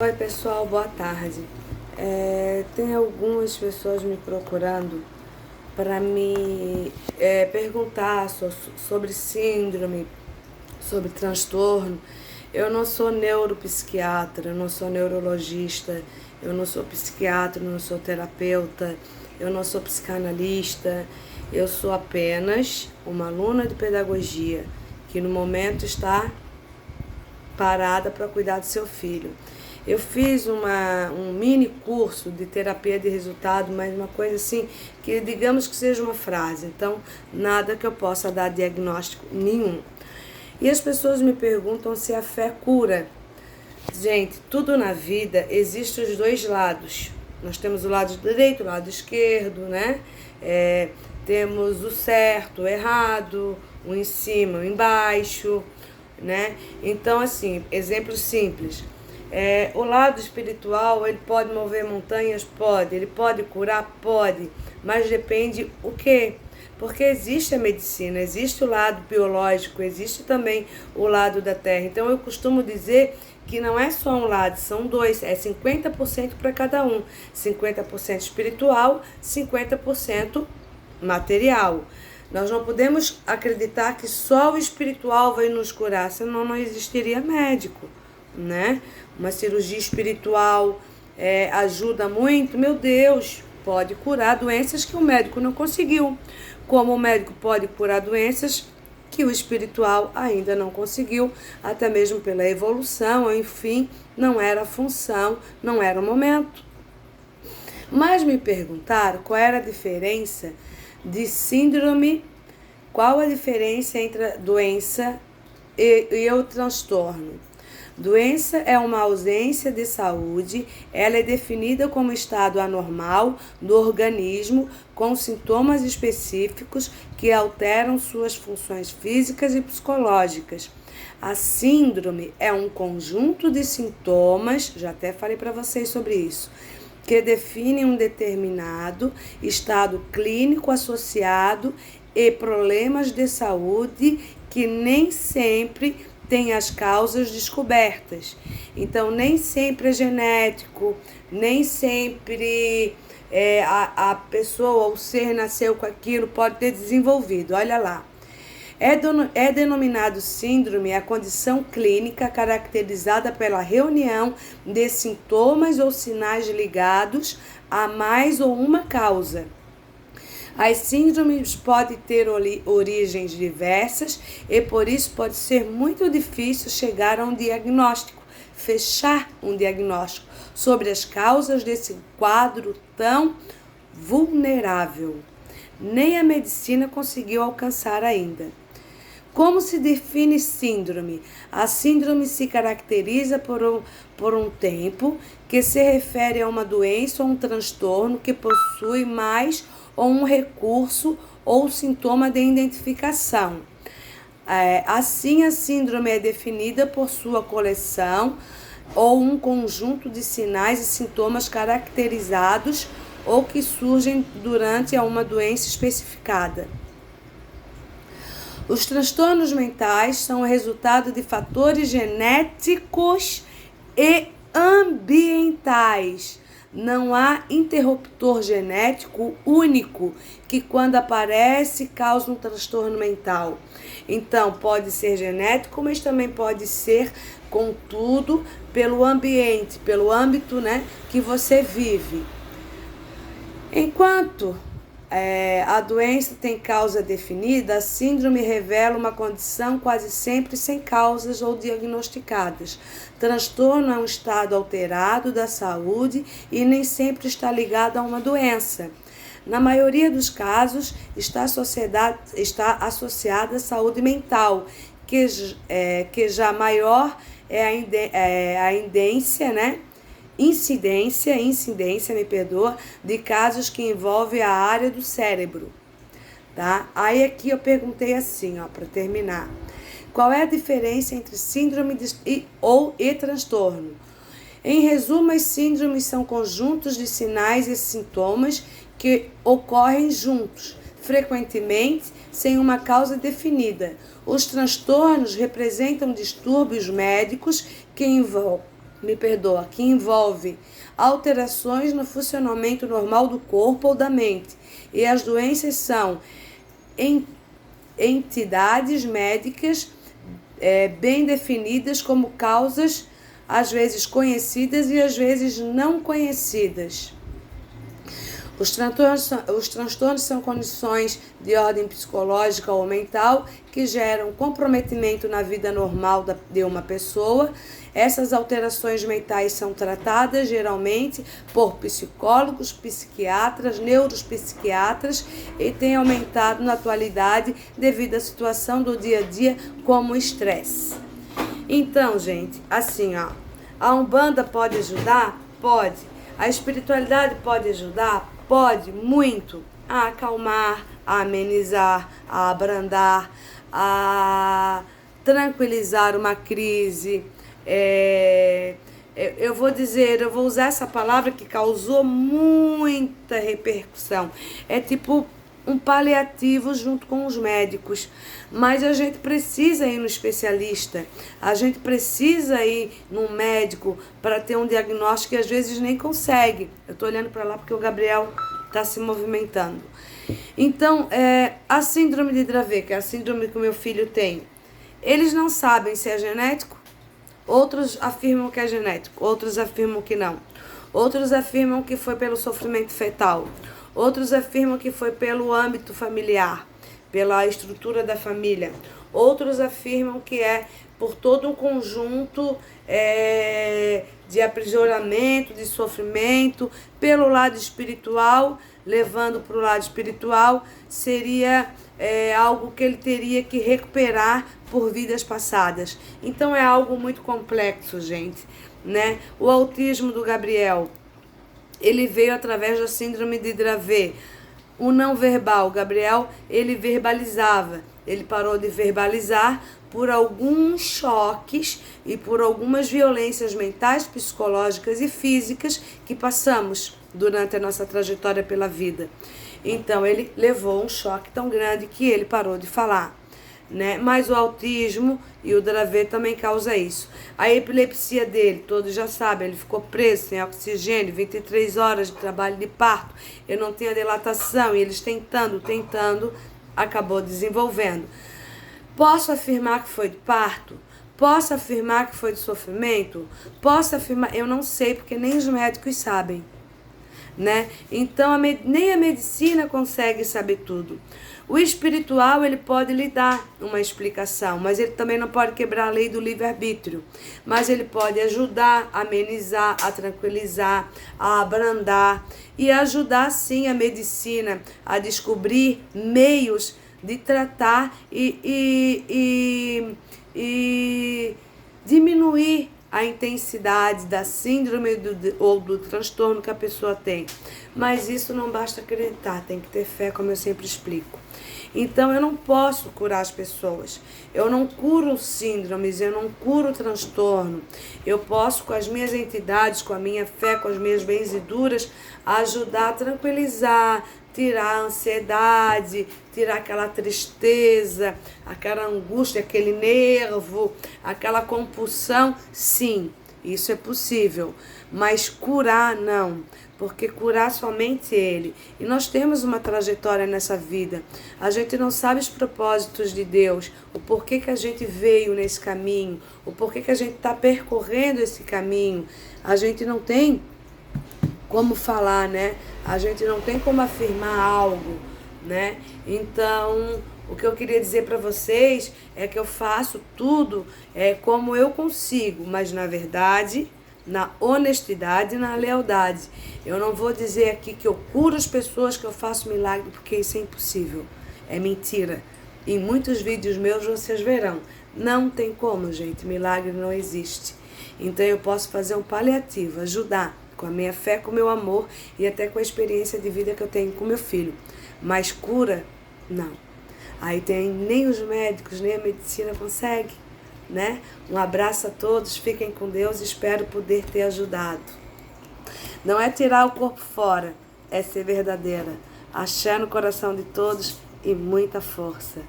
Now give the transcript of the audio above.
Oi pessoal, boa tarde. Tem algumas pessoas me procurando para me perguntar sobre síndrome, sobre transtorno. Eu não sou neuropsiquiatra, eu não sou neurologista, eu não sou psiquiatra, eu não sou terapeuta, eu não sou psicanalista, eu sou apenas uma aluna de pedagogia que no momento está parada para cuidar do seu filho. Eu fiz um mini curso de terapia de resultado, mas uma coisa assim, que digamos que seja uma frase, então nada que eu possa dar diagnóstico nenhum. E as pessoas me perguntam se a fé cura. Gente, tudo na vida existe os dois lados. Nós temos o lado direito, o lado esquerdo, né? Temos o certo, o errado, o em cima, o embaixo, né? Então, assim, exemplos simples. O lado espiritual, ele pode mover montanhas? Pode. Ele pode curar? Pode. Mas depende o quê? Porque existe a medicina, existe o lado biológico, existe também o lado da terra. Então eu costumo dizer que não é só um lado, são dois, é 50% para cada um. 50% espiritual, 50% material. Nós não podemos acreditar que só o espiritual vai nos curar, senão não existiria médico, né? Uma cirurgia espiritual ajuda muito, meu Deus, pode curar doenças que o médico não conseguiu. Como o médico pode curar doenças que o espiritual ainda não conseguiu, até mesmo pela evolução, enfim, não era a função, não era o momento. Mas me perguntaram qual era a diferença de síndrome, qual a diferença entre a doença e o transtorno. Doença é uma ausência de saúde, ela é definida como estado anormal do organismo com sintomas específicos que alteram suas funções físicas e psicológicas. A síndrome é um conjunto de sintomas, já até falei para vocês sobre isso, que definem um determinado estado clínico associado e problemas de saúde que nem sempre tem as causas descobertas. Então, nem sempre é genético, nem sempre a pessoa, o ser nasceu com aquilo, pode ter desenvolvido. Olha lá. É denominado síndrome a condição clínica caracterizada pela reunião de sintomas ou sinais ligados a mais ou uma causa. As síndromes podem ter origens diversas e por isso pode ser muito difícil chegar a um diagnóstico, fechar um diagnóstico sobre as causas desse quadro tão vulnerável. Nem a medicina conseguiu alcançar ainda. Como se define síndrome? A síndrome se caracteriza por um tempo que se refere a uma doença ou um transtorno que possui mais ou um recurso ou sintoma de identificação. Assim, a síndrome é definida por sua coleção ou um conjunto de sinais e sintomas caracterizados ou que surgem durante uma doença especificada. Os transtornos mentais são o resultado de fatores genéticos e ambientais. Não há interruptor genético único que, quando aparece, causa um transtorno mental. Então, pode ser genético, mas também pode ser, contudo, pelo ambiente, pelo âmbito, né, que você vive. Enquanto a doença tem causa definida, a síndrome revela uma condição quase sempre sem causas ou diagnosticadas. Transtorno é um estado alterado da saúde e nem sempre está ligado a uma doença. Na maioria dos casos, está associada à saúde mental, que já maior é a incidência, né? Incidência, me perdoa, de casos que envolvem a área do cérebro, tá? Aí aqui eu perguntei assim, ó, para terminar. Qual é a diferença entre síndrome e transtorno? Em resumo, as síndromes são conjuntos de sinais e sintomas que ocorrem juntos, frequentemente sem uma causa definida. Os transtornos representam distúrbios médicos que que envolve alterações no funcionamento normal do corpo ou da mente. E as doenças são entidades médicas bem definidas como causas, às vezes conhecidas e às vezes não conhecidas. Os transtornos são condições de ordem psicológica ou mental que geram comprometimento na vida normal de uma pessoa. Essas alterações mentais são tratadas geralmente por psicólogos, psiquiatras, neuropsiquiatras e têm aumentado na atualidade devido à situação do dia a dia como o estresse. Então, gente, assim, a Umbanda pode ajudar? Pode. A espiritualidade pode ajudar? Pode, muito, a acalmar, a amenizar, a abrandar, a tranquilizar uma crise. Eu vou usar essa palavra que causou muita repercussão. É tipo um paliativo junto com os médicos. Mas a gente precisa ir no especialista, a gente precisa ir num médico para ter um diagnóstico que às vezes nem consegue. Eu estou olhando para lá porque o Gabriel está se movimentando. Então, a síndrome de Dravet, que é a síndrome que o meu filho tem, eles não sabem se é genético. Outros afirmam que é genético, outros afirmam que não. Outros afirmam que foi pelo sofrimento fetal. Outros afirmam que foi pelo âmbito familiar, pela estrutura da família. Outros afirmam que é por todo um conjunto de aprisionamento, de sofrimento, pelo lado espiritual, levando para o lado espiritual, seria algo que ele teria que recuperar por vidas passadas. Então é algo muito complexo, gente, né? O autismo do Gabriel, ele veio através da síndrome de Dravet. O não verbal, Gabriel, ele verbalizava. Ele parou de verbalizar por alguns choques e por algumas violências mentais, psicológicas e físicas que passamos durante a nossa trajetória pela vida. Então, ele levou um choque tão grande que ele parou de falar, né? Mas o autismo e o Dravet também causa isso. A epilepsia dele, todos já sabem, ele ficou preso sem oxigênio, 23 horas de trabalho de parto, eu não tinha dilatação, e eles tentando, acabou desenvolvendo. Posso afirmar que foi de parto? Posso afirmar que foi de sofrimento? Posso afirmar? Eu não sei, porque nem os médicos sabem, né? Então, nem a medicina consegue saber tudo. O espiritual, ele pode lhe dar uma explicação, mas ele também não pode quebrar a lei do livre-arbítrio. Mas ele pode ajudar a amenizar, a tranquilizar, a abrandar e ajudar, sim, a medicina a descobrir meios de tratar e diminuir a intensidade da síndrome ou do transtorno que a pessoa tem. Mas isso não basta acreditar, tem que ter fé, como eu sempre explico. Então, eu não posso curar as pessoas. Eu não curo síndromes, eu não curo transtorno. Eu posso, com as minhas entidades, com a minha fé, com as minhas benzeduras, ajudar a tranquilizar, tirar a ansiedade, tirar aquela tristeza, aquela angústia, aquele nervo, aquela compulsão. Sim, isso é possível, mas curar não, porque curar somente Ele. E nós temos uma trajetória nessa vida. A gente não sabe os propósitos de Deus, o porquê que a gente veio nesse caminho, o porquê que a gente está percorrendo esse caminho. A gente não tem como falar, né? A gente não tem como afirmar algo, né? Então, o que eu queria dizer para vocês é que eu faço tudo como eu consigo, mas na verdade, na honestidade e na lealdade. Eu não vou dizer aqui que eu curo as pessoas, que eu faço milagre, porque isso é impossível. É mentira. Em muitos vídeos meus vocês verão. Não tem como, gente. Milagre não existe. Então eu posso fazer um paliativo, ajudar com a minha fé, com o meu amor e até com a experiência de vida que eu tenho com meu filho. Mas cura, não. Aí nem os médicos, nem a medicina consegue, né? Um abraço a todos, fiquem com Deus, espero poder ter ajudado. Não é tirar o corpo fora, é ser verdadeira. Axé no coração de todos e muita força.